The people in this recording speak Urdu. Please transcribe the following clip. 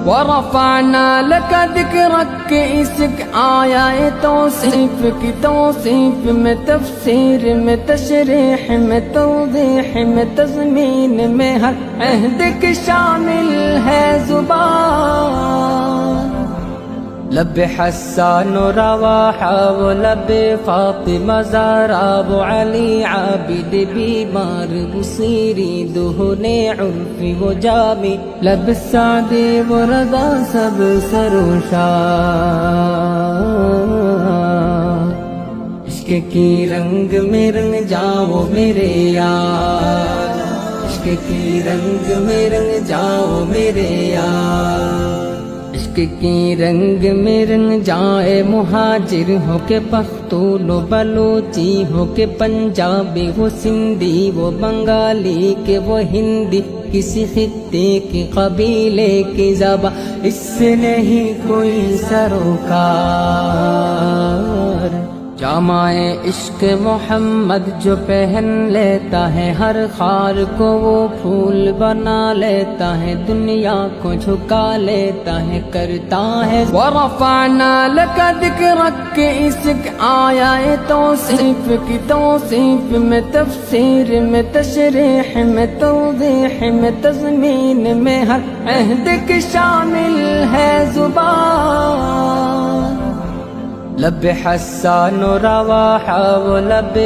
ورفعنا لك ذکرک کہ اس آیا توصیف کی توصیف میں، تفسیر میں، تشریح میں، توضیح میں، تضمین میں، ہر عہد کی شامل ہے زبان۔ لب حسان و رواحہ و لب فاطمہ زہرا و علی عابد بیمار بصیری دہن عرفی و جامی، لب سعدی و رضا سب سروشار۔ عشق کی رنگ میں رنگ جاؤ میرے یار، عشق کی رنگ میں رنگ جاؤ میرے یار، عشق کی رنگ میں رنگ جائے، مہاجر ہو کے پختون و بلوچی ہو کے پنجابی، وہ سندھی وہ بنگالی کہ وہ ہندی، کسی خطے کے قبیلے کی زبان اس سے نہیں کوئی سروکار۔ جامع عشق محمد جو پہن لیتا ہے، ہر خار کو وہ پھول بنا لیتا ہے، دنیا کو جھکا لیتا ہے، کرتا ہے ورفعنا لك ذکرک کہ اس آیا توصیف کی توصیف میں، تفسیر میں، تشریح میں، توضیح میں، تضمین میں، ہر عہد کی شامل ہے زبان۔ لب حسان و رواحہ و لب